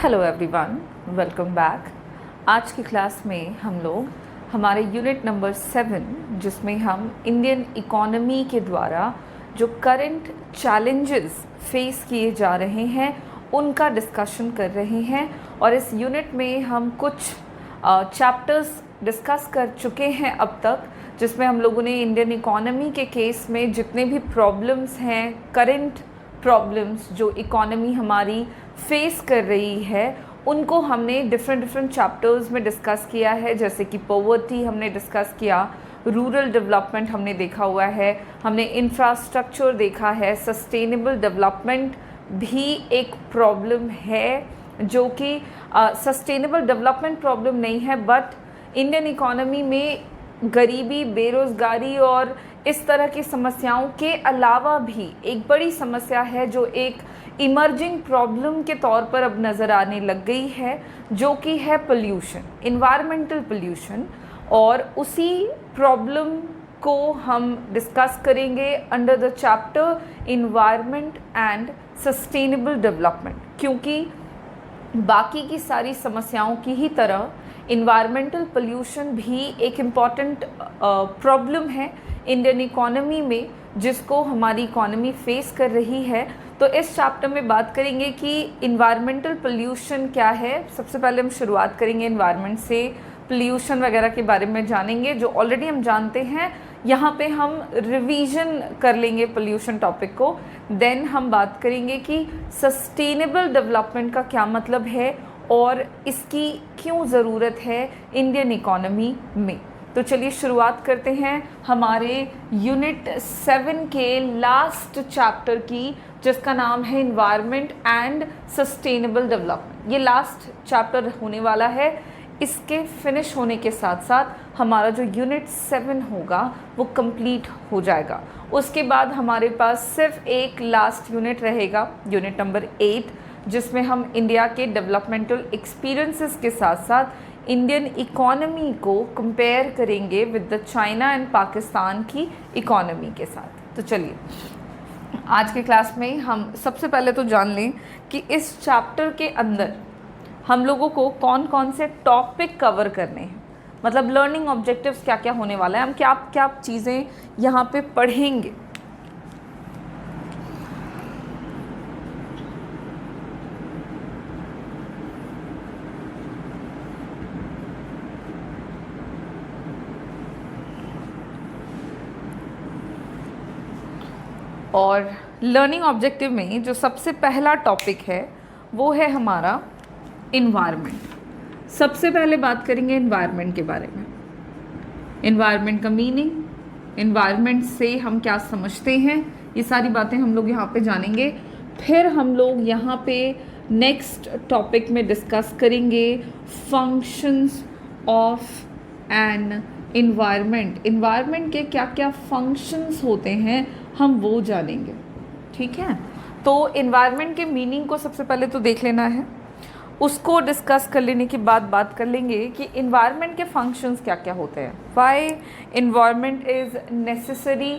Hello everyone, welcome back. आज की class में हम लोग हमारे यूनिट नंबर 7 जिसमें हम इंडियन इकोनॉमी के द्वारा जो करंट चैलेंजेस फेस किए जा रहे हैं उनका डिस्कशन कर रहे हैं। और इस यूनिट में हम कुछ चैप्टर्स डिस्कस कर चुके हैं अब तक, जिसमें हम लोगों ने इंडियन इकोनॉमी के केस में जितने भी प्रॉब्लम्स हैं, करंट प्रॉब्लम्स जो इकोनॉमी हमारी फेस कर रही है, उनको हमने डिफरेंट चैप्टर्स में डिस्कस किया है। जैसे कि पॉवर्टी हमने डिस्कस किया, रूरल डेवलपमेंट हमने देखा हुआ है, हमने इंफ्रास्ट्रक्चर देखा है, सस्टेनेबल डेवलपमेंट भी एक प्रॉब्लम है जो कि सस्टेनेबल डेवलपमेंट प्रॉब्लम नहीं है, बट इंडियन इकोनॉमी में गरीबी, बेरोज़गारी और इस तरह की समस्याओं के अलावा भी एक बड़ी समस्या है जो एक इमर्जिंग प्रॉब्लम के तौर पर अब नज़र आने लग गई है, जो कि है पोल्यूशन, इन्वायरमेंटल पोल्यूशन। और उसी प्रॉब्लम को हम डिस्कस करेंगे under the chapter environment and sustainable development, क्योंकि बाकी की सारी समस्याओं की ही तरह इन्वायरमेंटल पोल्यूशन भी एक इम्पॉर्टेंट प्रॉब्लम है इंडियन इकोनॉमी में, जिसको हमारी इकोनॉमी फेस कर रही है। तो इस चैप्टर में बात करेंगे कि इन्वायरमेंटल पोल्यूशन क्या है। सबसे पहले हम शुरुआत करेंगे इन्वायरमेंट से, पोल्यूशन वगैरह के बारे में जानेंगे जो ऑलरेडी हम जानते हैं। यहाँ पे हम रिवीजन कर लेंगे पोल्यूशन टॉपिक को। देन हम बात करेंगे कि सस्टेनेबल डेवलपमेंट का क्या मतलब है और इसकी क्यों ज़रूरत है इंडियन इकोनॉमी में। तो चलिए शुरुआत करते हैं हमारे यूनिट 7 के लास्ट चैप्टर की, जिसका नाम है इन्वायरमेंट एंड सस्टेनेबल डेवलपमेंट। ये लास्ट चैप्टर होने वाला है। इसके फिनिश होने के साथ साथ हमारा जो यूनिट 7 होगा वो कंप्लीट हो जाएगा। उसके बाद हमारे पास सिर्फ एक लास्ट यूनिट रहेगा, यूनिट नंबर 8, जिसमें हम इंडिया के डेवलपमेंटल एक्सपीरियंसेस के साथ साथ इंडियन इकोनॉमी को कंपेयर करेंगे with the China and Pakistan की इकोनॉमी के साथ। तो चलिए आज के क्लास में हम सबसे पहले तो जान लें कि इस चैप्टर के अंदर हम लोगों को कौन कौन से टॉपिक कवर करने हैं, मतलब लर्निंग ऑब्जेक्टिव्स क्या क्या होने वाला है, हम क्या क्या चीज़ें यहाँ पे पढ़ेंगे। और लर्निंग ऑब्जेक्टिव में जो सबसे पहला टॉपिक है वो है हमारा इन्वायरमेंट। सबसे पहले बात करेंगे इन्वायरमेंट के बारे में, इन्वायरमेंट का मीनिंग, इन्वायरमेंट से हम क्या समझते हैं, ये सारी बातें हम लोग यहाँ पे जानेंगे। फिर हम लोग यहाँ पे नेक्स्ट टॉपिक में डिस्कस करेंगे functions of an environment. Environment के क्या क्या फंक्शंस होते हैं हम वो जानेंगे, ठीक है। तो इन्वायरमेंट के मीनिंग को सबसे पहले तो देख लेना है, उसको डिस्कस कर लेने के बाद बात कर लेंगे कि इन्वायरमेंट के फंक्शंस क्या क्या होते हैं, व्हाई इन्वायरमेंट इज़ नेसेसरी,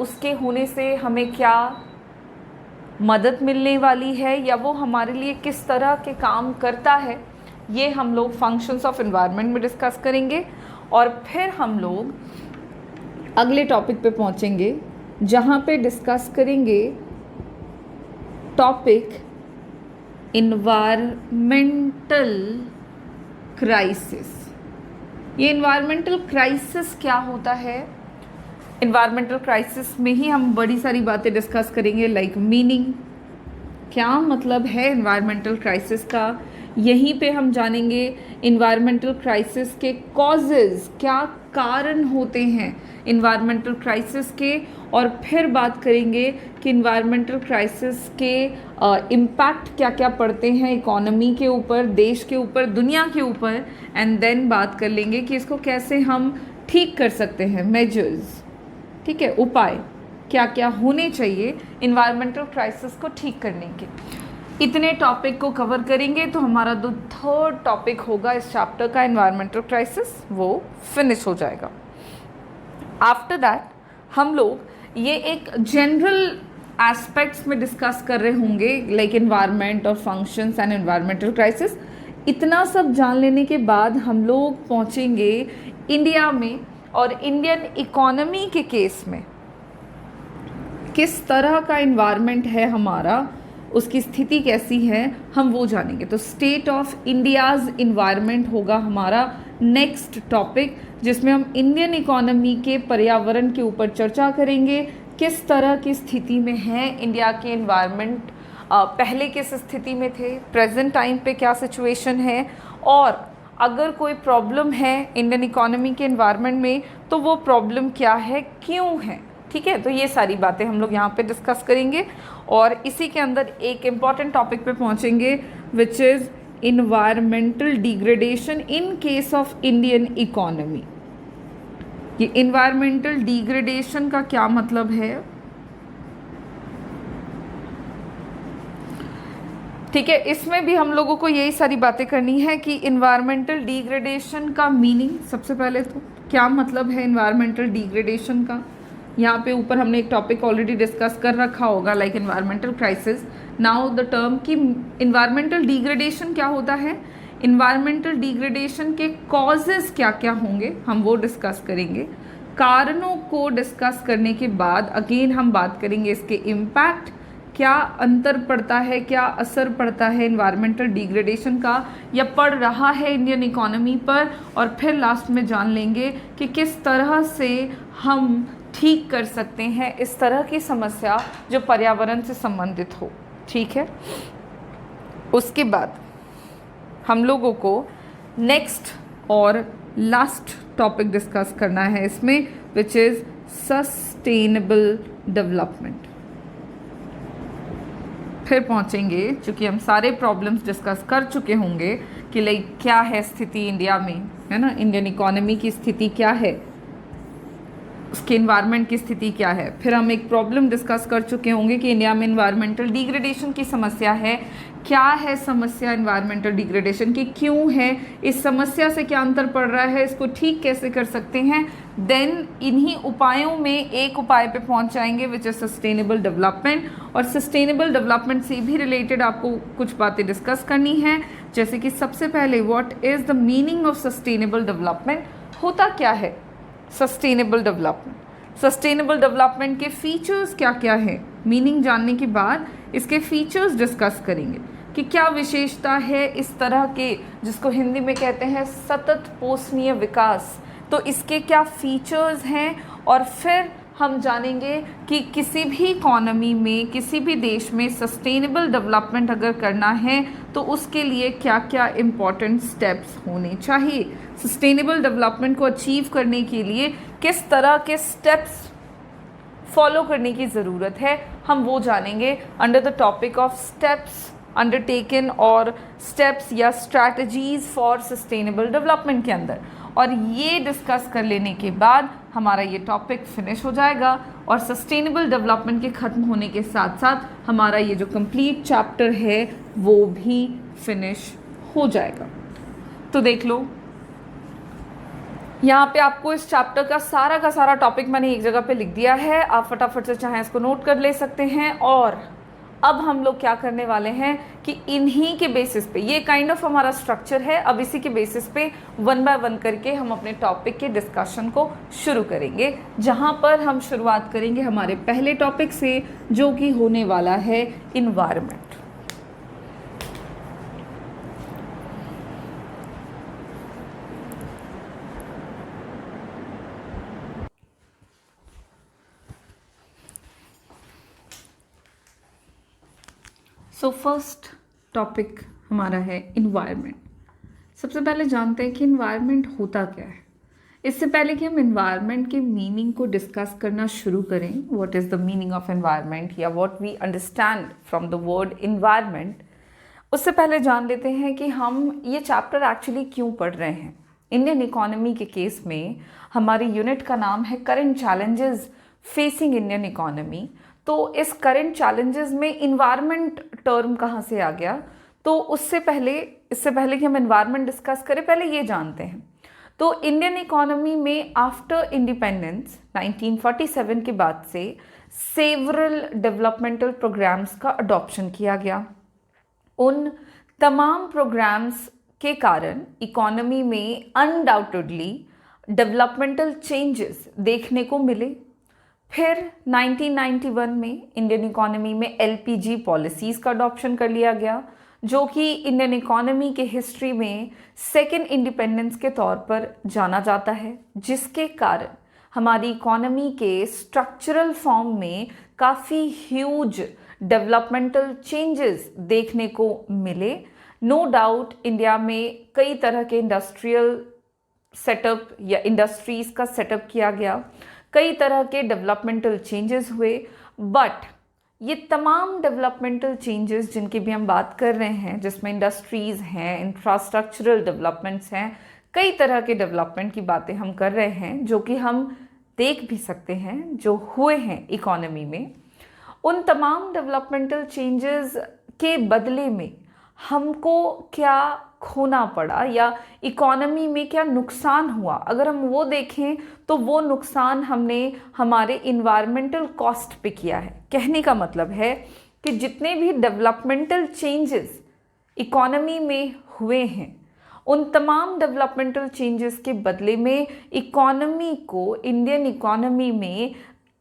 उसके होने से हमें क्या मदद मिलने वाली है या वो हमारे लिए किस तरह के काम करता है, ये हम लोग फंक्शंस ऑफ इन्वायरमेंट में डिस्कस करेंगे। और फिर हम लोग अगले टॉपिक पे पहुंचेंगे जहाँ पे डिस्कस करेंगे टॉपिक इन्वायरमेंटल क्राइसिस। ये इन्वायरमेंटल क्राइसिस क्या होता है, इन्वायरमेंटल क्राइसिस में ही हम बड़ी सारी बातें डिस्कस करेंगे, लाइक मीनिंग, क्या मतलब है इन्वायरमेंटल क्राइसिस का। यहीं पे हम जानेंगे इन्वायरमेंटल क्राइसिस के कॉजेज़, क्या कारण होते हैं इन्वायरमेंटल क्राइसिस के। और फिर बात करेंगे कि इन्वायरमेंटल क्राइसिस के इम्पैक्ट क्या क्या पड़ते हैं इकोनॉमी के ऊपर, देश के ऊपर, दुनिया के ऊपर। एंड देन बात कर लेंगे कि इसको कैसे हम ठीक कर सकते हैं, मेजर्स, ठीक है, उपाय क्या क्या होने चाहिए इन्वायरमेंटल क्राइसिस को ठीक करने के। इतने टॉपिक को कवर करेंगे तो हमारा जो थर्ड टॉपिक होगा इस चैप्टर का, इन्वायरमेंटल क्राइसिस, वो फिनिश हो जाएगा। आफ्टर दैट हम लोग ये एक जनरल एस्पेक्ट्स में डिस्कस कर रहे होंगे, लाइक एनवायरनमेंट और फंक्शंस एंड एनवायरमेंटल क्राइसिस। इतना सब जान लेने के बाद हम लोग पहुंचेंगे इंडिया में, और इंडियन इकोनॉमी के केस में किस तरह का इन्वायरमेंट है हमारा, उसकी स्थिति कैसी है, हम वो जानेंगे। तो स्टेट ऑफ इंडियाज़ इन्वायरमेंट होगा हमारा नेक्स्ट टॉपिक, जिसमें हम इंडियन इकोनॉमी के पर्यावरण के ऊपर चर्चा करेंगे। किस तरह की स्थिति में है इंडिया के इन्वायरमेंट, पहले किस स्थिति में थे, प्रेजेंट टाइम पे क्या सिचुएशन है, और अगर कोई प्रॉब्लम है इंडियन इकोनॉमी के इन्वायरमेंट में तो वो प्रॉब्लम क्या है, क्यों है। ठीक है, तो ये सारी बातें हम लोग यहाँ पे डिस्कस करेंगे, और इसी के अंदर एक इम्पॉर्टेंट टॉपिक पे पहुँचेंगे which is environmental degradation in case of Indian economy. ये इन्वायरमेंटल डिग्रेडेशन का क्या मतलब है, ठीक है। इसमें भी हम लोगों को यही सारी बातें करनी है कि इन्वायरमेंटल डिग्रेडेशन का मीनिंग, सबसे पहले तो क्या मतलब है इन्वायरमेंटल डिग्रेडेशन का। यहाँ पे ऊपर हमने एक टॉपिक ऑलरेडी डिस्कस कर रखा होगा, like environmental crisis. Now the term कि इन्वायरमेंटल डिग्रेडेशन क्या होता है, इन्वायरमेंटल डिग्रेडेशन के कॉजेज़ क्या क्या होंगे हम वो डिस्कस करेंगे। कारणों को डिस्कस करने के बाद अगेन हम बात करेंगे इसके इम्पैक्ट, क्या अंतर पड़ता है, क्या असर पड़ता है इन्वायरमेंटल डिग्रेडेशन का या पड़ रहा है इंडियन इकोनॉमी पर, और फिर लास्ट में जान लेंगे कि किस तरह से हम ठीक कर सकते हैं इस तरह की समस्या जो पर्यावरण से संबंधित हो। ठीक है, उसके बाद हम लोगों को नेक्स्ट और लास्ट टॉपिक डिस्कस करना है इसमें, विच इज़ सस्टेनेबल डेवलपमेंट। फिर पहुंचेंगे, चूँकि हम सारे प्रॉब्लम्स डिस्कस कर चुके होंगे कि लाइक क्या है स्थिति इंडिया में, है ना, इंडियन इकोनॉमी की स्थिति क्या है, उसके इन्वायरमेंट की स्थिति क्या है। फिर हम एक प्रॉब्लम डिस्कस कर चुके होंगे कि इंडिया में इन्वायरमेंटल डिग्रेडेशन की समस्या है, क्या है समस्या इन्वायरमेंटल डिग्रेडेशन की, क्यों है, इस समस्या से क्या अंतर पड़ रहा है, इसको ठीक कैसे कर सकते हैं। देन इन्हीं उपायों में एक उपाय पे पहुंच जाएंगे विच इज़ सस्टेनेबल डेवलपमेंट, और सस्टेनेबल डेवलपमेंट से भी रिलेटेड आपको कुछ बातें डिस्कस करनी है, जैसे कि सबसे पहले what is the meaning of sustainable development, होता क्या है सस्टेनेबल डेवलपमेंट, सस्टेनेबल डेवलपमेंट के फीचर्स क्या क्या है। मीनिंग जानने के बाद इसके फीचर्स डिस्कस करेंगे कि क्या विशेषता है इस तरह के, जिसको हिंदी में कहते हैं सतत पोषणीय विकास, तो इसके क्या फीचर्स हैं। और फिर हम जानेंगे कि किसी भी इकोनॉमी में, किसी भी देश में सस्टेनेबल डेवलपमेंट अगर करना है तो उसके लिए क्या क्या इम्पॉर्टेंट स्टेप्स होने चाहिए, सस्टेनेबल डेवलपमेंट को अचीव करने के लिए किस तरह के स्टेप्स फॉलो करने की ज़रूरत है, हम वो जानेंगे under the topic of steps undertaken और स्टेप्स या स्ट्रैटेजीज फॉर सस्टेनेबल डेवलपमेंट के अंदर। और ये डिस्कस कर लेने के बाद हमारा ये टॉपिक फिनिश हो जाएगा, और सस्टेनेबल डेवलपमेंट के ख़त्म होने के साथ साथ हमारा ये जो कंप्लीट चैप्टर है वो भी फिनिश हो जाएगा। तो देख लो, यहाँ पे आपको इस चैप्टर का सारा टॉपिक मैंने एक जगह पे लिख दिया है, आप फटाफट से चाहें इसको नोट कर ले सकते हैं। और अब हम लोग क्या करने वाले हैं कि इन्हीं के बेसिस पे, ये काइंड ऑफ हमारा स्ट्रक्चर है, अब इसी के बेसिस पे वन बाय वन करके हम अपने टॉपिक के डिस्कशन को शुरू करेंगे, जहाँ पर हम शुरुआत करेंगे हमारे पहले टॉपिक से, जो कि होने वाला है इन्वायरमेंट। सो फर्स्ट टॉपिक हमारा है इन्वायरमेंट। सबसे पहले जानते हैं कि इन्वायरमेंट होता क्या है। इससे पहले कि हम इन्वायरमेंट के मीनिंग को डिस्कस करना शुरू करें, what is the meaning of environment या what we understand from the word environment, उससे पहले जान लेते हैं कि हम ये चैप्टर एक्चुअली क्यों पढ़ रहे हैं। इंडियन इकोनॉमी के केस में हमारी यूनिट का नाम है current challenges facing Indian economy. तो इस करेंट चैलेंजेस में इन्वायरमेंट टर्म कहाँ से आ गया, तो इससे पहले कि हम इन्वायरमेंट डिस्कस करें, पहले ये जानते हैं। तो इंडियन इकोनॉमी में आफ्टर इंडिपेंडेंस 1947 के बाद से सेवरल डेवलपमेंटल प्रोग्राम्स का अडॉप्शन किया गया। उन तमाम प्रोग्राम्स के कारण इकोनॉमी में अनडाउटेडली डेवलपमेंटल चेंजेस देखने को मिले। फिर 1991 में इंडियन इकोनॉमी में एलपीजी पॉलिसीज़ का अडॉप्शन कर लिया गया, जो कि इंडियन इकोनॉमी के हिस्ट्री में सेकेंड इंडिपेंडेंस के तौर पर जाना जाता है, जिसके कारण हमारी इकोनॉमी के स्ट्रक्चरल फॉर्म में काफ़ी ह्यूज डेवलपमेंटल चेंजेस देखने को मिले। नो डाउट इंडिया में कई तरह के इंडस्ट्रियल सेटअप या इंडस्ट्रीज़ का सेटअप किया गया, कई तरह के डेवलपमेंटल चेंजेस हुए, बट ये तमाम डेवलपमेंटल चेंजेस जिनकी भी हम बात कर रहे हैं, जिसमें इंडस्ट्रीज़ हैं, इंफ्रास्ट्रक्चरल डेवलपमेंट्स हैं, कई तरह के डेवलपमेंट की बातें हम कर रहे हैं, जो कि हम देख भी सकते हैं जो हुए हैं इकोनॉमी में। उन तमाम डेवलपमेंटल चेंजेस के बदले में हमको क्या खोना पड़ा या इकोनॉमी में क्या नुकसान हुआ, अगर हम वो देखें तो वो नुकसान हमने हमारे इन्वायरमेंटल कॉस्ट पे किया है। कहने का मतलब है कि जितने भी डेवलपमेंटल चेंजेस इकोनॉमी में हुए हैं, उन तमाम डेवलपमेंटल चेंजेस के बदले में इकोनॉमी को, इंडियन इकोनॉमी में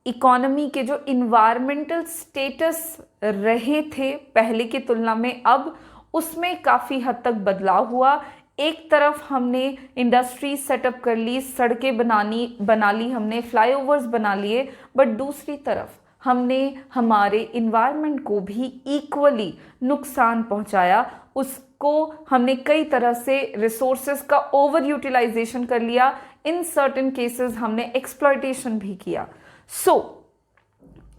इकोनॉमी के जो इन्वायरमेंटल स्टेटस रहे थे पहले की तुलना में, अब उसमें काफ़ी हद तक बदलाव हुआ। एक तरफ हमने इंडस्ट्री सेटअप कर ली, सड़कें बना ली हमने, फ्लाईओवर्स बना लिए, बट दूसरी तरफ हमने हमारे इन्वायरमेंट को भी इक्वली नुकसान पहुंचाया। उसको हमने कई तरह से रिसोर्सेज का ओवर यूटिलाइजेशन कर लिया, इन सर्टेन केसेस हमने एक्सप्लॉयटेशन भी किया।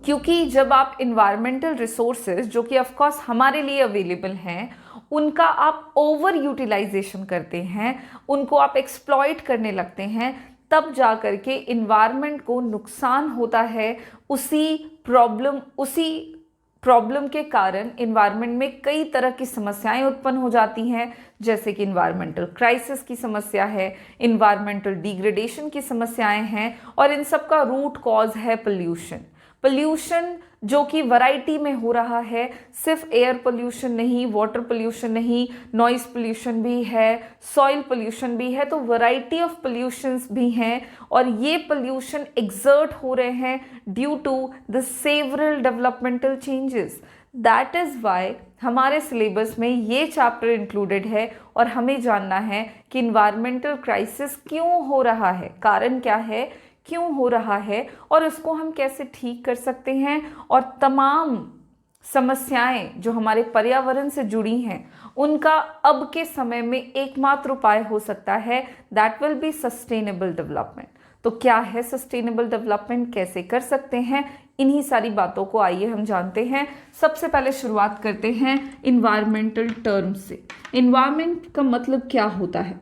क्योंकि जब आप इन्वायरमेंटल रिसोर्सेज जो कि ऑफ कोर्स हमारे लिए अवेलेबल हैं, उनका आप ओवर यूटिलाइजेशन करते हैं, उनको आप एक्सप्लॉइट करने लगते हैं, तब जा कर के इन्वायरमेंट को नुकसान होता है। उसी प्रॉब्लम के कारण इन्वायरमेंट में कई तरह की समस्याएं उत्पन्न हो जाती हैं, जैसे कि इन्वायरमेंटल क्राइसिस की समस्या है, इन्वायरमेंटल डिग्रेडेशन की समस्याएं हैं, और इन सब का रूट कॉज है पोल्यूशन जो कि वैरायटी में हो रहा है। सिर्फ एयर पोल्यूशन नहीं, वाटर पोल्यूशन नहीं, नॉइस पोल्यूशन भी है, सॉइल पोल्यूशन भी है, तो वैरायटी ऑफ पोल्यूशंस भी हैं, और ये पोल्यूशन एक्सर्ट हो रहे हैं due to the several developmental changes. That is why हमारे सिलेबस में ये चैप्टर इंक्लूडेड है, और हमें जानना है कि इन्वायरमेंटल क्राइसिस क्यों हो रहा है, कारण क्या है, क्यों हो रहा है, और उसको हम कैसे ठीक कर सकते हैं, और तमाम समस्याएं जो हमारे पर्यावरण से जुड़ी हैं उनका अब के समय में एकमात्र उपाय हो सकता है, that will be sustainable development. तो क्या है सस्टेनेबल डेवलपमेंट, कैसे कर सकते हैं, इन्हीं सारी बातों को आइए हम जानते हैं। सबसे पहले शुरुआत करते हैं इन्वायरमेंटल टर्म से। इन्वायरमेंट का मतलब क्या होता है?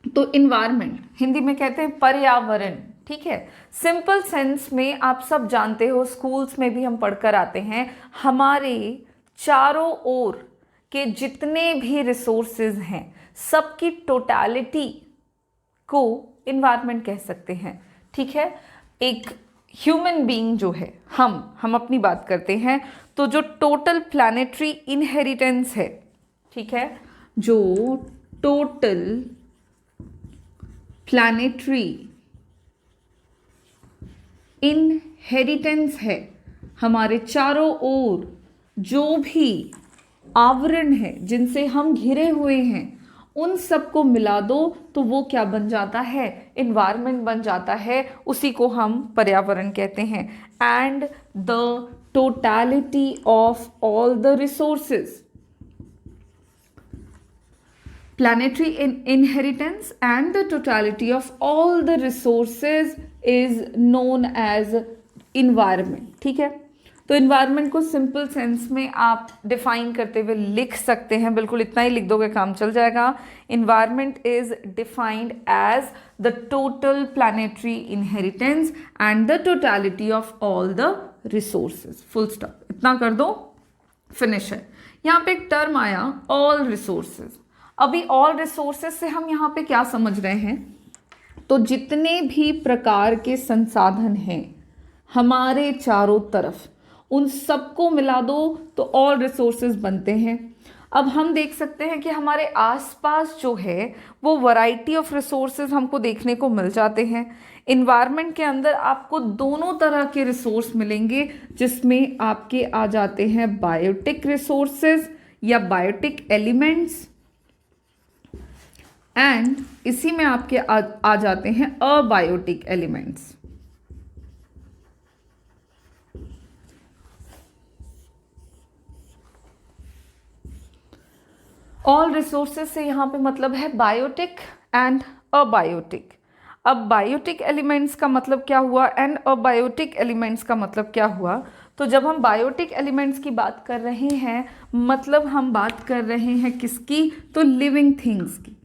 तो इन्वायरमेंट हिंदी में कहते हैं पर्यावरण, ठीक है। सिंपल सेंस में आप सब जानते हो, स्कूल्स में भी हम पढ़कर आते हैं, हमारे चारों ओर के जितने भी रिसोर्सेज हैं सबकी टोटलिटी को इन्वायरमेंट कह सकते हैं, ठीक है। एक ह्यूमन बीइंग जो है, हम अपनी बात करते हैं, तो जो टोटल प्लैनेटरी इनहेरिटेंस है, ठीक है, जो टोटल प्लैनेटरी इनहेरिटेंस है, हमारे चारों ओर जो भी आवरण है जिनसे हम घिरे हुए हैं, उन सबको मिला दो तो वो क्या बन जाता है, इन्वायरमेंट बन जाता है। उसी को हम पर्यावरण कहते हैं। And the totality of all the resources, planetary inheritance and the totality of all the resources is known as environment, ठीक है। तो environment को simple sense में आप define करते हुए लिख सकते हैं, बिल्कुल इतना ही लिख दोगे काम चल जाएगा। environment is defined as the total planetary inheritance and the totality of all the resources, full stop, इतना कर दो, finish है। यहाँ पे एक टर्म आया all resources। अभी ऑल रिसोर्सेज से हम यहाँ पे क्या समझ रहे हैं, तो जितने भी प्रकार के संसाधन हैं हमारे चारों तरफ, उन सबको मिला दो तो ऑल रिसोर्सेज बनते हैं। अब हम देख सकते हैं कि हमारे आसपास जो है वो वैरायटी ऑफ रिसोर्सेज हमको देखने को मिल जाते हैं। इन्वायरमेंट के अंदर आपको दोनों तरह के रिसोर्स मिलेंगे, जिसमें आपके आ जाते हैं बायोटिक रिसोर्सेज या बायोटिक एलिमेंट्स, एंड इसी में आपके आ जाते हैं अबायोटिक एलिमेंट्स। ऑल रिसोर्सेज से यहाँ पे मतलब है बायोटिक एंड अबायोटिक। अब बायोटिक एलिमेंट्स का मतलब क्या हुआ एंड अबायोटिक एलिमेंट्स का मतलब क्या हुआ, तो जब हम बायोटिक एलिमेंट्स की बात कर रहे हैं मतलब हम बात कर रहे हैं किसकी, तो लिविंग थिंग्स की।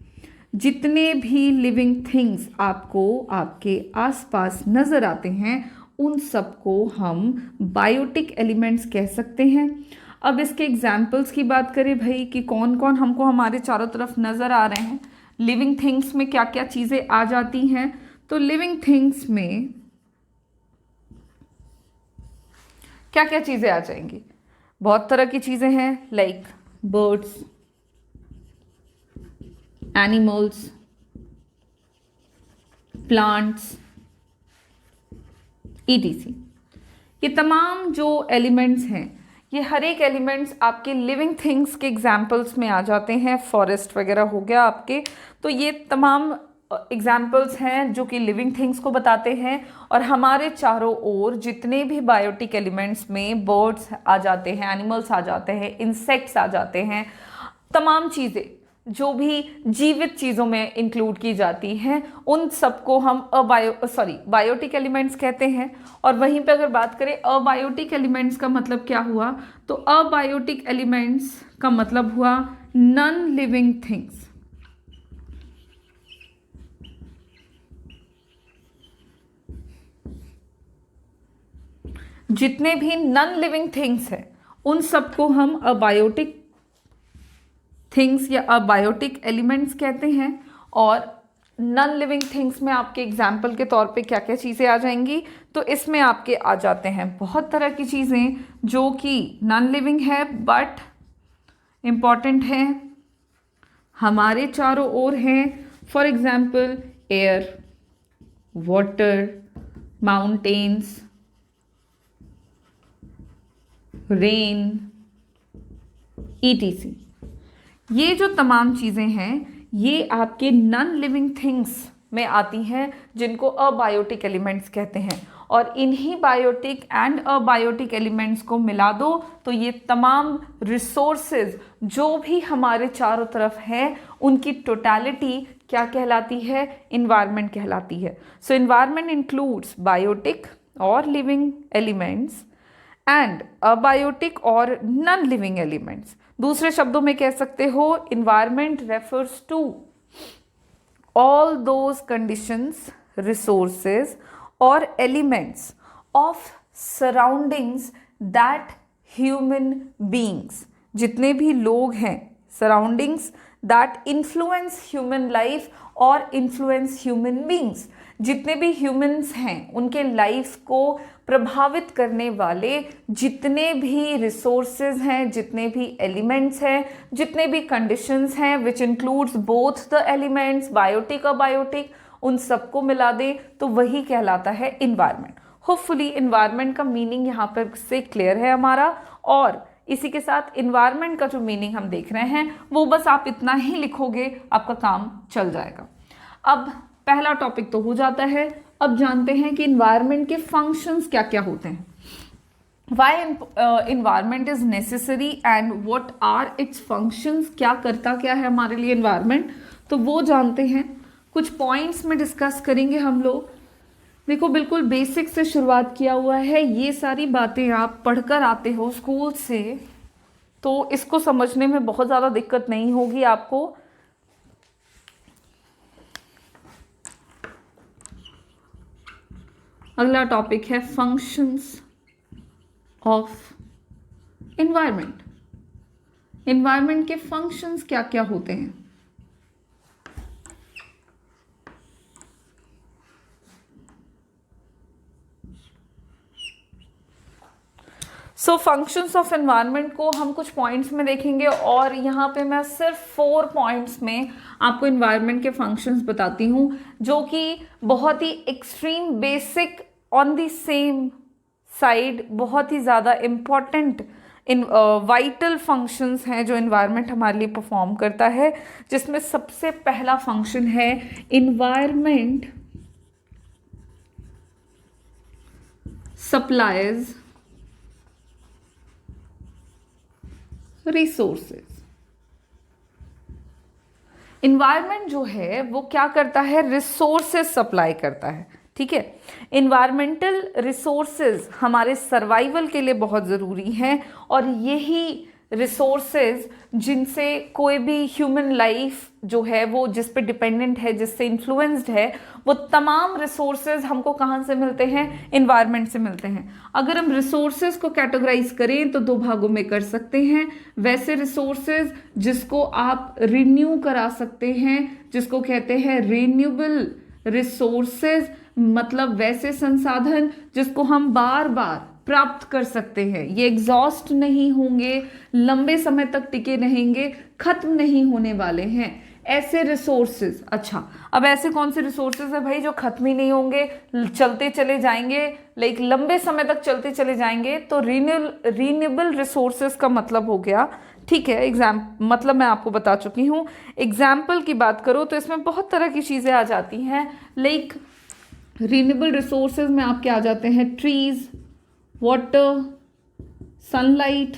जितने भी लिविंग थिंग्स आपको आपके आसपास नज़र आते हैं उन सबको हम बायोटिक एलिमेंट्स कह सकते हैं। अब इसके एग्जाम्पल्स की बात करें भाई कि कौन कौन हमको हमारे चारों तरफ नज़र आ रहे हैं, लिविंग थिंग्स में क्या क्या चीज़ें आ जाती हैं, तो लिविंग थिंग्स में क्या क्या चीज़ें आ जाएंगी, बहुत तरह की चीज़ें हैं, like birds, animals, plants, etc. ये तमाम जो एलिमेंट्स हैं, ये हर एक एलिमेंट्स आपके लिविंग थिंग्स के एग्जाम्पल्स में आ जाते हैं। फॉरेस्ट वगैरह हो गया आपके, तो ये तमाम एग्जाम्पल्स हैं जो कि लिविंग थिंग्स को बताते हैं। और हमारे चारों ओर जितने भी बायोटिक एलिमेंट्स में बर्ड्स आ जाते हैं, एनिमल्स आ जाते हैं, इंसेक्ट्स आ जाते हैं, तमाम चीज़ें जो भी जीवित चीज़ों में इंक्लूड की जाती हैं उन सबको हम बायोटिक एलिमेंट्स कहते हैं। और वहीं पे अगर बात करें अबायोटिक एलिमेंट्स का मतलब क्या हुआ, तो अबायोटिक एलिमेंट्स का मतलब हुआ नॉन लिविंग थिंग्स। जितने भी नॉन लिविंग थिंग्स हैं उन सबको हम अबायोटिक थिंग्स या अबायोटिक एलिमेंट्स कहते हैं। और नॉन लिविंग थिंग्स में आपके एग्जाम्पल के तौर पे क्या क्या चीज़ें आ जाएंगी, तो इसमें आपके आ जाते हैं बहुत तरह की चीज़ें जो कि नॉन लिविंग है बट इम्पॉर्टेंट है, हमारे चारों ओर हैं। For example air, water, mountains, rain, etc. ये जो तमाम चीज़ें हैं ये आपके नॉन लिविंग थिंग्स में आती हैं जिनको अबायोटिक एलिमेंट्स कहते हैं। और इन्हीं बायोटिक एंड अबायोटिक एलिमेंट्स को मिला दो तो ये तमाम रिसोर्सेज जो भी हमारे चारों तरफ हैं उनकी टोटलिटी क्या कहलाती है, इन्वायरमेंट कहलाती है। सो इन्वायरमेंट इंक्लूड्स बायोटिक और लिविंग एलिमेंट्स एंड अबायोटिक और नॉन लिविंग एलिमेंट्स। दूसरे शब्दों में कह सकते हो environment refers to all those conditions, resources और elements of surroundings that human beings, जितने भी लोग हैं, surroundings that influence human life और इन्फ्लुएंस ह्यूमन बीइंग्स, जितने भी ह्यूमंस हैं उनके लाइफ को प्रभावित करने वाले जितने भी रिसोर्सेज हैं, जितने भी एलिमेंट्स हैं, जितने भी कंडीशंस हैं which includes both the elements biotic और बायोटिक, उन सबको मिला दे तो वही कहलाता है इन्वायरमेंट। होपफुली इन्वायरमेंट का मीनिंग यहाँ पर से क्लियर है हमारा। और इसी के साथ इन्वायरमेंट का जो मीनिंग हम देख रहे हैं वो बस आप इतना ही लिखोगे, आपका काम चल जाएगा। अब पहला टॉपिक तो हो जाता है। अब जानते हैं कि इन्वायरमेंट के फंक्शंस क्या क्या होते हैं, why environment is necessary and what are its functions, क्या करता क्या है हमारे लिए इन्वायरमेंट, तो वो जानते हैं। कुछ पॉइंट्स में डिस्कस करेंगे हम लोग। देखो बिल्कुल बेसिक से शुरुआत किया हुआ है, ये सारी बातें आप पढ़कर आते हो स्कूल से, तो इसको समझने में बहुत ज़्यादा दिक्कत नहीं होगी आपको। अगला टॉपिक है फंक्शंस ऑफ एनवायरनमेंट। एनवायरनमेंट के फंक्शंस क्या क्या होते हैं, सो फंक्शंस ऑफ एनवायरनमेंट को हम कुछ पॉइंट्स में देखेंगे और यहाँ पे मैं सिर्फ 4 पॉइंट्स में आपको एनवायरनमेंट के फंक्शंस बताती हूँ, जो कि बहुत ही extreme basic on the same side बहुत ही ज़्यादा इम्पॉर्टेंट वाइटल फंक्शंस हैं जो एनवायरनमेंट हमारे लिए परफॉर्म करता है, जिसमें सबसे पहला फंक्शन है एनवायरनमेंट सप्लाइज रिसोर्सेज। एनवायरनमेंट जो है वो क्या करता है, रिसोर्सेज सप्लाई करता है, ठीक है। एनवायरमेंटल रिसोर्सेज हमारे सर्वाइवल के लिए बहुत ज़रूरी हैं और यही रिसोर्सेज जिनसे कोई भी ह्यूमन लाइफ जो है वो जिस पे डिपेंडेंट है, जिससे इन्फ्लुएंस्ड है, वो तमाम रिसोर्सेज हमको कहाँ से मिलते हैं, एनवायरनमेंट से मिलते हैं। अगर हम रिसोर्सेज को कैटेगराइज करें तो 2 भागों में कर सकते हैं। वैसे रिसोर्सेज जिसको आप रिन्यू करा सकते हैं, जिसको कहते हैं रिन्यूएबल रिसोर्सेज, मतलब वैसे संसाधन जिसको हम बार बार प्राप्त कर सकते हैं, ये एग्जॉस्ट नहीं होंगे, लंबे समय तक टिके रहेंगे, खत्म नहीं होने वाले हैं, ऐसे रिसोर्सेज। अच्छा, अब ऐसे कौन से रिसोर्सेज है भाई जो खत्म ही नहीं होंगे, चलते चले जाएंगे, लाइक लंबे समय तक चलते चले जाएंगे? तो रिन्यूएबल रिसोर्सेज का मतलब हो गया, ठीक है, मतलब मैं आपको बता चुकी हूँ। एग्जाम्पल की बात करो तो इसमें बहुत तरह की चीज़ें आ जाती हैं, लाइक रिन्यूएबल रिसोर्सेज में आपके आ जाते हैं ट्रीज, वाटर, सनलाइट,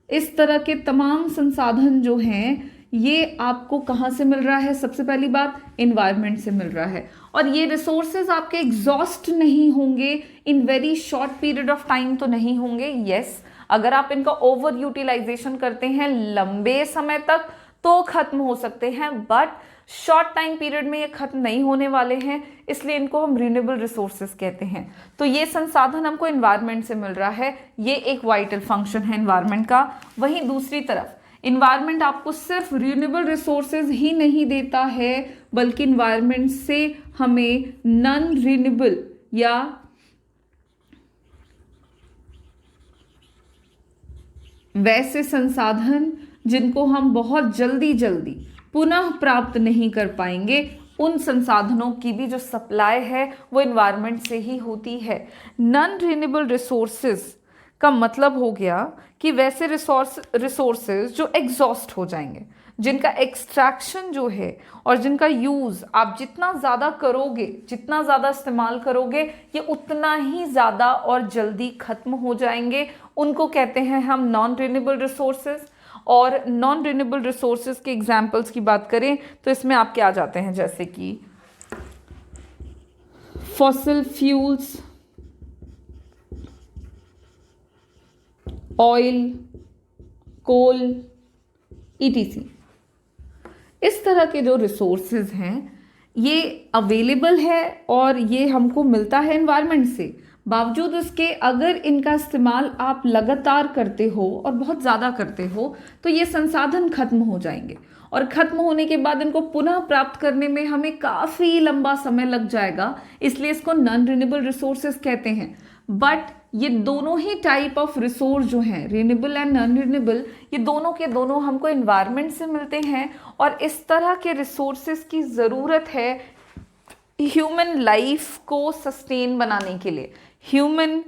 इस तरह के तमाम संसाधन जो हैं ये आपको कहाँ से मिल रहा है? सबसे पहली बात, एनवायरनमेंट से मिल रहा है। और ये रिसोर्सेज आपके एग्जॉस्ट नहीं होंगे, in very short period of time तो नहीं होंगे। यस, अगर आप इनका ओवर यूटिलाइजेशन करते हैं लंबे समय तक तो खत्म हो सकते हैं, बट शॉर्ट टाइम पीरियड में ये खत्म नहीं होने वाले हैं, इसलिए इनको हम रिन्यूएबल रिसोर्सेज कहते हैं। तो ये संसाधन हमको एनवायरनमेंट से मिल रहा है, ये एक वाइटल फंक्शन है एनवायरनमेंट का। वहीं दूसरी तरफ एनवायरनमेंट आपको सिर्फ रिन्यूएबल रिसोर्सेज ही नहीं देता है, बल्कि एनवायरनमेंट से हमें नॉन रिन्यूएबल या वैसे संसाधन जिनको हम बहुत जल्दी पुनः प्राप्त नहीं कर पाएंगे, उन संसाधनों की भी जो सप्लाई है वो एनवायरनमेंट से ही होती है। नॉन रिन्यूएबल रिसोर्सेज का मतलब हो गया कि वैसे रिसोर्सेज जो एग्जॉस्ट हो जाएंगे, जिनका एक्सट्रैक्शन जो है और जिनका यूज़ आप जितना ज़्यादा करोगे, जितना ज़्यादा इस्तेमाल करोगे, ये उतना ही ज़्यादा और जल्दी ख़त्म हो जाएंगे। उनको कहते हैं हम नॉन रिन्यूएबल रिसोर्सेज। और नॉन रिन्यूएबल रिसोर्सेज के एग्जाम्पल्स की बात करें तो इसमें आपके आ जाते हैं जैसे कि फॉसिल फ्यूल्स, ऑयल, कोल, ETC। इस तरह के जो रिसोर्सेज हैं ये अवेलेबल है और ये हमको मिलता है एनवायरनमेंट से। बावजूद उसके अगर इनका इस्तेमाल आप लगातार करते हो और बहुत ज़्यादा करते हो तो ये संसाधन खत्म हो जाएंगे, और खत्म होने के बाद इनको पुनः प्राप्त करने में हमें काफ़ी लंबा समय लग जाएगा, इसलिए इसको नॉन रिन्यूएबल रिसोर्सेज कहते हैं। बट ये दोनों ही टाइप ऑफ रिसोर्स जो हैं, रिन्यूएबल एंड नॉन रिन्यूएबल, ये दोनों के दोनों हमको एनवायरनमेंट से मिलते हैं। और इस तरह के रिसोर्सेज की ज़रूरत है ह्यूमन लाइफ को सस्टेन बनाने के लिए। ह्यूमन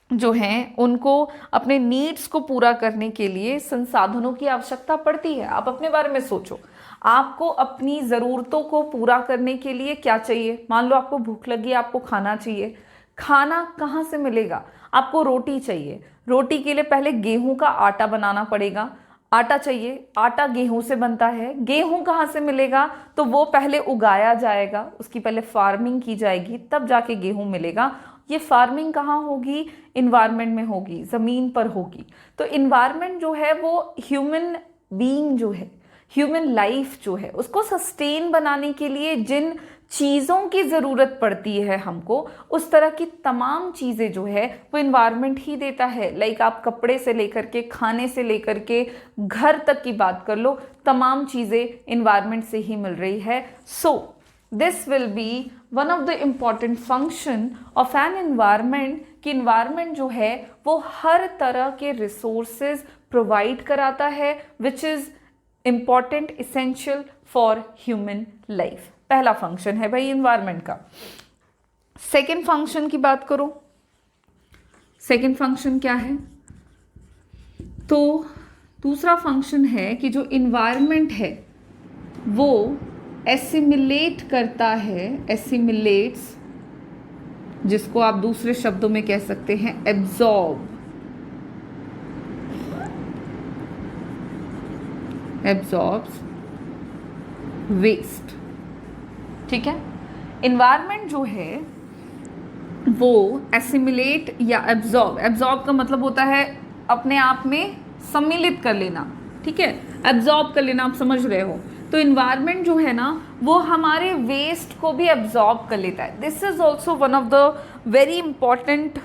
जो हैं उनको अपने नीड्स को पूरा करने के लिए संसाधनों की आवश्यकता पड़ती है। आप अपने बारे में सोचो, आपको अपनी ज़रूरतों को पूरा करने के लिए क्या चाहिए? मान लो आपको भूख लगी, आपको खाना चाहिए। खाना कहाँ से मिलेगा? आपको रोटी चाहिए, रोटी के लिए पहले गेहूं का आटा बनाना पड़ेगा, आटा चाहिए, आटा गेहूं से बनता है। गेहूं कहाँ से मिलेगा? तो वो पहले उगाया जाएगा, उसकी पहले फार्मिंग की जाएगी, तब जाके गेहूं मिलेगा। ये फार्मिंग कहाँ होगी? इन्वायरमेंट में होगी, ज़मीन पर होगी। तो इन्वायरमेंट जो है वो ह्यूमन बीइंग जो है, ह्यूमन लाइफ जो है, उसको सस्टेन बनाने के लिए जिन चीज़ों की ज़रूरत पड़ती है हमको, उस तरह की तमाम चीज़ें जो है वो इन्वायरमेंट ही देता है। लाइक आप कपड़े से लेकर के, खाने से लेकर के, घर तक की बात कर लो, तमाम चीज़ें इन्वायरमेंट से ही मिल रही है। So this will be one of the important function of an environment कि इन्वायरमेंट जो है वो हर तरह के रिसोर्सेज प्रोवाइड कराता है which is important essential for human life. पहला फंक्शन है भाई इन्वायरमेंट का। सेकेंड फंक्शन की बात करो, सेकेंड फंक्शन क्या है? तो दूसरा फंक्शन है कि जो इन्वायरमेंट है वो एसिमिलेट करता है, एसिमिलेट्स, जिसको आप दूसरे शब्दों में कह सकते हैं एब्जॉर्ब, एब्जॉर्ब्स वेस्ट। ठीक है, इन्वायरमेंट जो है वो एसिमिलेट या एब्जॉर्ब, एब्जॉर्ब का मतलब होता है अपने आप में सम्मिलित कर लेना, ठीक है, एब्जॉर्ब कर लेना, आप समझ रहे हो। तो इन्वायरमेंट जो है ना वो हमारे वेस्ट को भी एब्जॉर्ब कर लेता है। This is also one of the very important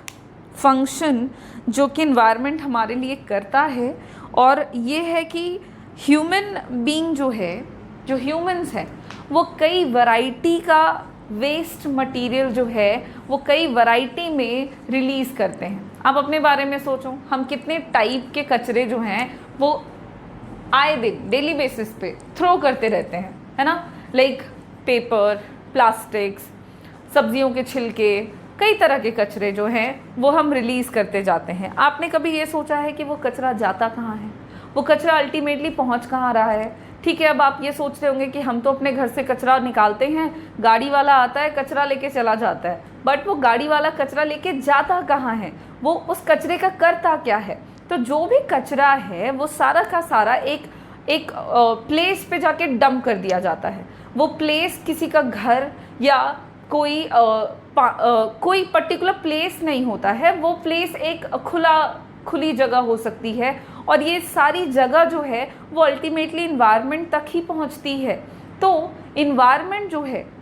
function जो कि इन्वायरमेंट हमारे लिए करता है, और ये है कि ह्यूमन बीइंग जो है, जो ह्यूमंस है, वो कई वैरायटी का वेस्ट मटेरियल जो है वो कई वैरायटी में रिलीज़ करते हैं। आप अपने बारे में सोचो, हम कितने टाइप के कचरे जो हैं वो आए दिन डेली बेसिस पे थ्रो करते रहते हैं, है ना। लाइक पेपर, प्लास्टिक्स, सब्जियों के छिलके, कई तरह के कचरे जो हैं वो हम रिलीज़ करते जाते हैं। आपने कभी ये सोचा है कि वो कचरा जाता कहाँ है, वो कचरा अल्टीमेटली पहुँच कहाँ रहा है? ठीक है, अब आप ये सोच रहे होंगे कि हम तो अपने घर से कचरा निकालते हैं, गाड़ी वाला आता है कचरा लेके चला जाता है, बट वो गाड़ी वाला कचरा लेके जाता कहाँ है, वो उस कचरे का करता क्या है? तो जो भी कचरा है वो सारा का सारा एक प्लेस पे जाके डंप कर दिया जाता है। वो प्लेस किसी का घर या कोई पर्टिकुलर प्लेस नहीं होता है, वो प्लेस एक खुली जगह हो सकती है, और ये सारी जगह जो है वो अल्टीमेटली इन्वायरमेंट तक ही पहुंचती है। तो इन्वायरमेंट जो है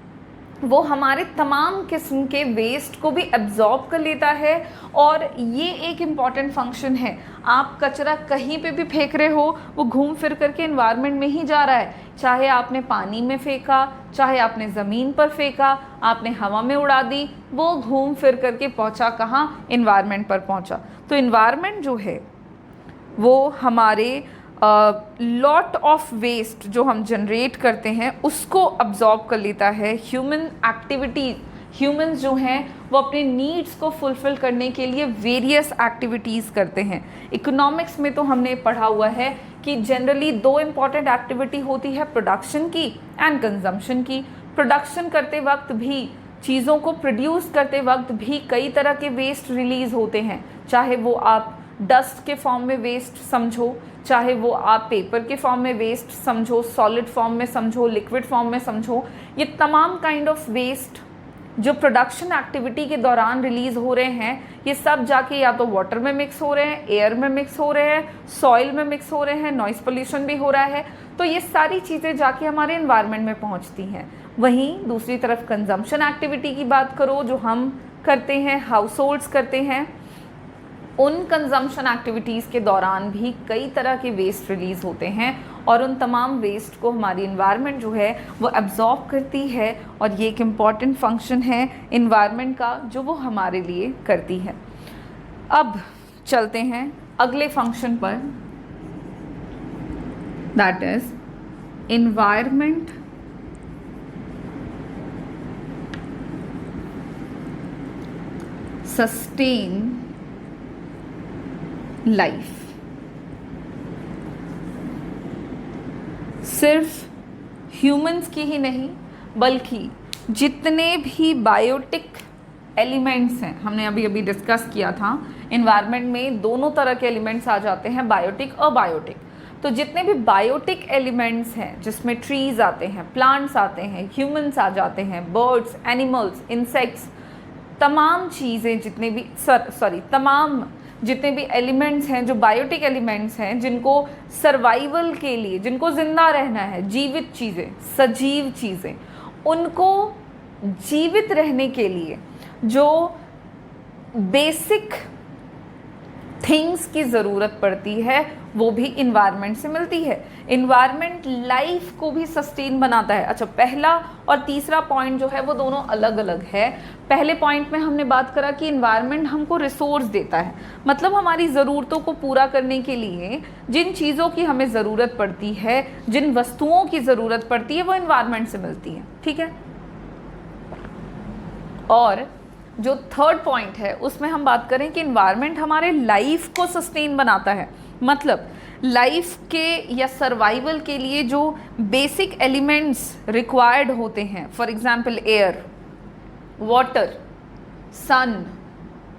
वो हमारे तमाम किस्म के वेस्ट को भी एब्जॉर्ब कर लेता है, और ये एक इम्पॉर्टेंट फंक्शन है। आप कचरा कहीं पे भी फेंक रहे हो वो घूम फिर करके इन्वायरमेंट में ही जा रहा है, चाहे आपने पानी में फेंका, चाहे आपने ज़मीन पर फेंका, आपने हवा में उड़ा दी, वो घूम फिर करके पहुंचा कहाँ? इन्वायरमेंट पर पहुंचा। तो इन्वायरमेंट जो है वो हमारे लॉट ऑफ वेस्ट जो हम जनरेट करते हैं उसको अब्जॉर्ब कर लेता है। ह्यूमन एक्टिविटीज़, ह्यूमंस जो हैं वो अपने नीड्स को फुलफ़िल करने के लिए वेरियस एक्टिविटीज़ करते हैं। इकोनॉमिक्स में तो हमने पढ़ा हुआ है कि जनरली दो इम्पॉर्टेंट एक्टिविटी होती है, प्रोडक्शन की एंड कंजम्पशन की। प्रोडक्शन करते वक्त भी, चीज़ों को प्रोड्यूस करते वक्त भी कई तरह के वेस्ट रिलीज़ होते हैं, चाहे वो आप डस्ट के फॉर्म में वेस्ट समझो, चाहे वो आप पेपर के फॉर्म में वेस्ट समझो, सॉलिड फॉर्म में समझो, लिक्विड फॉर्म में समझो। ये तमाम काइंड ऑफ वेस्ट जो प्रोडक्शन एक्टिविटी के दौरान रिलीज़ हो रहे हैं, ये सब जाके या तो वाटर में मिक्स हो रहे हैं, एयर में मिक्स हो रहे हैं, सॉइल में मिक्स हो रहे हैं, नॉइस पोल्यूशन भी हो रहा है। तो ये सारी चीज़ें जाके हमारे इन्वायरमेंट में पहुंचती हैं। वहीं दूसरी तरफ कंजम्पशन एक्टिविटी की बात करो, जो हम करते हैं, हाउस होल्ड्स करते हैं, उन कंजम्पशन एक्टिविटीज़ के दौरान भी कई तरह के वेस्ट रिलीज़ होते हैं, और उन तमाम वेस्ट को हमारी इन्वायरमेंट जो है वो एब्जॉर्ब करती है, और ये एक इम्पॉर्टेंट फंक्शन है इन्वायरमेंट का जो वो हमारे लिए करती है। अब चलते हैं अगले फंक्शन पर, that is environment sustain life. सिर्फ ह्यूमंस की ही नहीं बल्कि जितने भी बायोटिक एलिमेंट्स हैं, हमने अभी अभी डिस्कस किया था, इन्वायरमेंट में दोनों तरह के एलिमेंट्स आ जाते हैं, बायोटिक और अबायोटिक। तो जितने भी बायोटिक एलिमेंट्स हैं जिसमें ट्रीज आते हैं, प्लांट्स आते हैं, ह्यूमंस आ जाते हैं, बर्ड्स, एनिमल्स, इंसेक्ट्स, तमाम चीज़ें तमाम जितने भी एलिमेंट्स हैं जो बायोटिक एलिमेंट्स हैं, जिनको सर्वाइवल के लिए, जिनको जिंदा रहना है, जीवित चीज़ें, सजीव चीज़ें, उनको जीवित रहने के लिए जो बेसिक थिंग्स की ज़रूरत पड़ती है वो भी इन्वायरमेंट से मिलती है। इन्वायरमेंट लाइफ को भी सस्टेन बनाता है। अच्छा, पहला और तीसरा पॉइंट जो है वो दोनों अलग अलग है। पहले पॉइंट में हमने बात करा कि इन्वायरमेंट हमको रिसोर्स देता है, मतलब हमारी ज़रूरतों को पूरा करने के लिए जिन चीज़ों की हमें ज़रूरत पड़ती है, जिन वस्तुओं की ज़रूरत पड़ती है, वो इन्वायरमेंट से मिलती है। ठीक है। और जो थर्ड पॉइंट है उसमें हम बात करें कि इन्वायरमेंट हमारे लाइफ को सस्टेन बनाता है, मतलब लाइफ के या सर्वाइवल के लिए जो बेसिक एलिमेंट्स रिक्वायर्ड होते हैं, for example air, water, sun,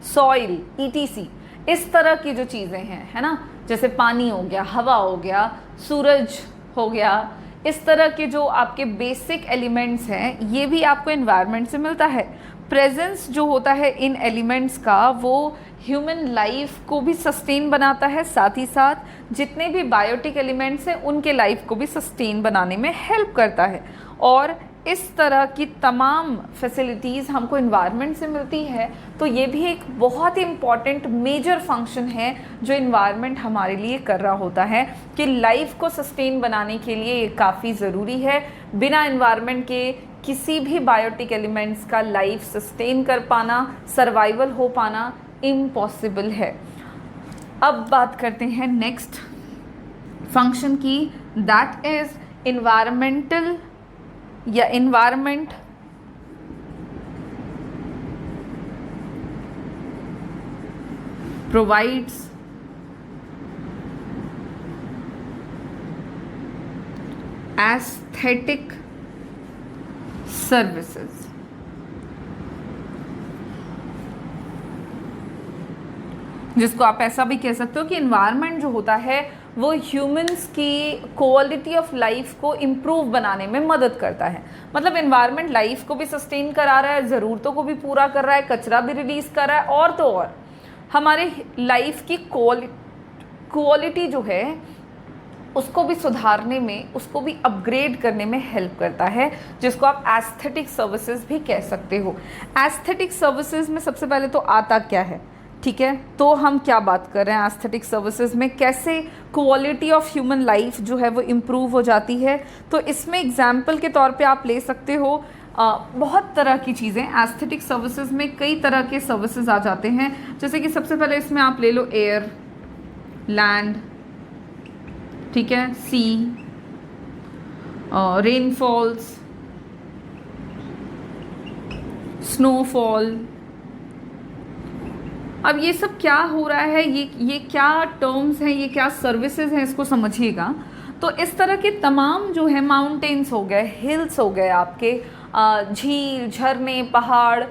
soil, etc, इस तरह की जो चीज़ें हैं, है ना, जैसे पानी हो गया, हवा हो गया, सूरज हो गया, इस तरह के जो आपके बेसिक एलिमेंट्स हैं ये भी आपको एनवायरनमेंट से मिलता है। प्रेजेंस जो होता है इन एलिमेंट्स का वो ह्यूमन लाइफ को भी सस्टेन बनाता है, साथ ही साथ जितने भी बायोटिक एलिमेंट्स हैं उनके लाइफ को भी सस्टेन बनाने में हेल्प करता है। और इस तरह की तमाम फैसिलिटीज़ हमको इन्वायरमेंट से मिलती है, तो ये भी एक बहुत ही इम्पॉर्टेंट मेजर फंक्शन है जो इन्वायरमेंट हमारे लिए कर रहा होता है कि लाइफ को सस्टेन बनाने के लिए ये काफ़ी ज़रूरी है। बिना इन्वायरमेंट के किसी भी बायोटिक एलिमेंट्स का लाइफ सस्टेन कर पाना, सर्वाइवल हो पाना इम्पॉसिबल है। अब बात करते हैं नेक्स्ट फंक्शन की, दैट इज़ इन्वायरमेंटल या इन्वायरमेंट provides aesthetic services। जिसको आप ऐसा भी कह सकते हो कि इन्वायरमेंट जो होता है वो ह्यूमंस की क्वालिटी ऑफ लाइफ को इम्प्रूव बनाने में मदद करता है। मतलब इन्वायरमेंट लाइफ को भी सस्टेन करा रहा है, ज़रूरतों को भी पूरा कर रहा है, कचरा भी रिलीज़ कर रहा है, और तो और हमारे लाइफ की क्वालिटी जो है उसको भी सुधारने में, उसको भी अपग्रेड करने में हेल्प करता है, जिसको आप एस्थेटिक सर्विसेज भी कह सकते हो। एस्थेटिक सर्विसेज में सबसे पहले तो आता क्या है, ठीक है, तो हम क्या बात कर रहे हैं एस्थेटिक सर्विसेज में, कैसे क्वालिटी ऑफ ह्यूमन लाइफ जो है वो इम्प्रूव हो जाती है। तो इसमें एग्जाम्पल के तौर पे आप ले सकते हो बहुत तरह की चीज़ें। एस्थेटिक सर्विसेज में कई तरह के सर्विसेज आ जाते हैं, जैसे कि सबसे पहले इसमें आप ले लो एयर, लैंड, ठीक है, सी, रेनफॉल्स, स्नोफॉल। अब ये सब क्या हो रहा है, ये क्या टर्म्स हैं, ये क्या सर्विसेज हैं, इसको समझिएगा। तो इस तरह के तमाम जो है माउंटेन्स हो गए, हिल्स हो गए, आपके झील, झरने, पहाड़,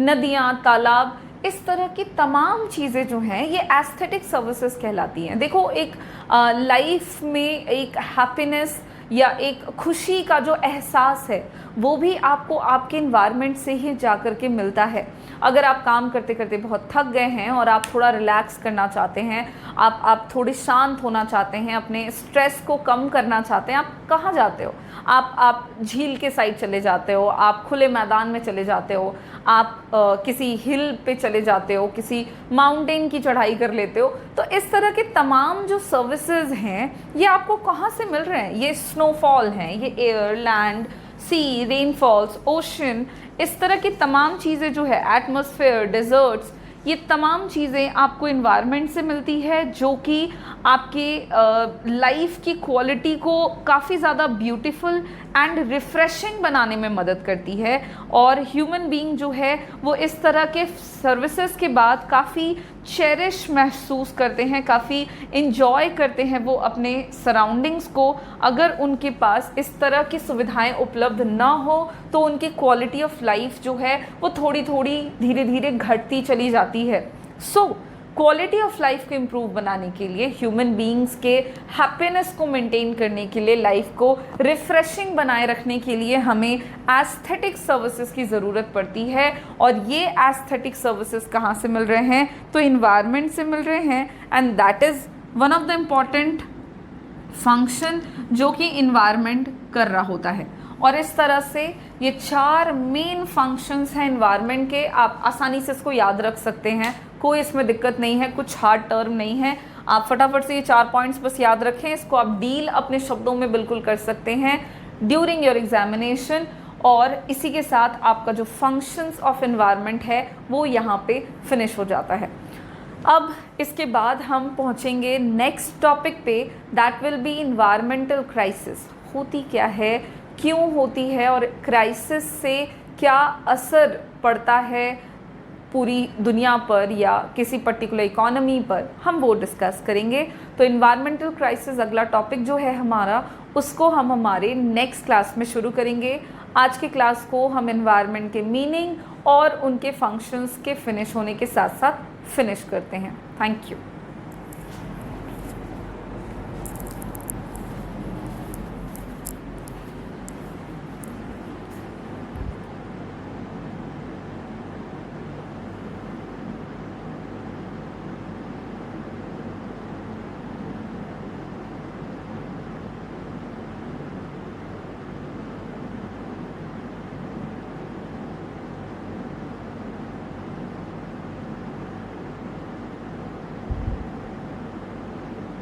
नदियाँ, तालाब, इस तरह की तमाम चीज़ें जो हैं ये एस्थेटिक सर्विसेज कहलाती हैं। देखो, एक लाइफ में एक हैप्पीनेस या एक खुशी का जो एहसास है वो भी आपको आपके इन्वायरमेंट से ही जा कर के मिलता है। अगर आप काम करते करते बहुत थक गए हैं और आप थोड़ा रिलैक्स करना चाहते हैं, आप थोड़े शांत होना चाहते हैं, अपने स्ट्रेस को कम करना चाहते हैं, आप कहाँ जाते हो? आप झील के साइड चले जाते हो, आप खुले मैदान में चले जाते हो, आप किसी हिल पे चले जाते हो, किसी माउंटेन की चढ़ाई कर लेते हो। तो इस तरह के तमाम जो सर्विसेज हैं ये आपको कहाँ से मिल रहे हैं? ये स्नोफॉल हैं, ये एयर, लैंड, सी, रेनफॉल्स, ओशन, इस तरह की तमाम चीज़ें जो है, एटमॉस्फेयर, डेजर्ट्स, ये तमाम चीज़ें आपको इन्वायरमेंट से मिलती है, जो कि आपकी लाइफ की क्वालिटी को काफ़ी ज़्यादा ब्यूटीफुल एंड रिफ़्रेशिंग बनाने में मदद करती है। और ह्यूमन बीइंग जो है वो इस तरह के सर्विसेज के बाद काफ़ी चेरिश महसूस करते हैं, काफ़ी इन्जॉय करते हैं वो अपने सराउंडिंग्स को। अगर उनके पास इस तरह की सुविधाएं उपलब्ध ना हो तो उनकी क्वालिटी ऑफ लाइफ जो है वो थोड़ी थोड़ी धीरे धीरे घटती चली जाती है। सो क्वालिटी ऑफ लाइफ को इम्प्रूव बनाने के लिए, ह्यूमन बीइंग्स के हैप्पीनेस को मेंटेन करने के लिए, लाइफ को रिफ्रेशिंग बनाए रखने के लिए हमें एस्थेटिक सर्विसेज की ज़रूरत पड़ती है। और ये एस्थेटिक सर्विसेज कहाँ से मिल रहे हैं? तो इन्वायरमेंट से मिल रहे हैं, and that is one of the important function जो कि इन्वायरमेंट कर रहा होता है। और इस तरह से ये 4 मेन फंक्शंस हैं इन्वायरमेंट के, आप आसानी से इसको याद रख सकते हैं। कोई इसमें दिक्कत नहीं है, कुछ हार्ड टर्म नहीं है। आप फटाफट से ये 4 पॉइंट्स बस याद रखें, इसको आप डील अपने शब्दों में बिल्कुल कर सकते हैं ड्यूरिंग योर एग्जामिनेशन। और इसी के साथ आपका जो फंक्शंस ऑफ एनवायरनमेंट है वो यहाँ पे फिनिश हो जाता है। अब इसके बाद हम पहुँचेंगे नेक्स्ट टॉपिक पे, that will be environmental crisis. होती क्या है, क्यों होती है और क्राइसिस से क्या असर पड़ता है पूरी दुनिया पर या किसी पर्टिकुलर इकोनॉमी पर, हम वो डिस्कस करेंगे। तो इन्वायरमेंटल क्राइसिस अगला टॉपिक जो है हमारा, उसको हम हमारे नेक्स्ट क्लास में शुरू करेंगे। आज की क्लास को हम एनवायरनमेंट के मीनिंग और उनके फंक्शंस के फिनिश होने के साथ साथ फिनिश करते हैं। Thank you.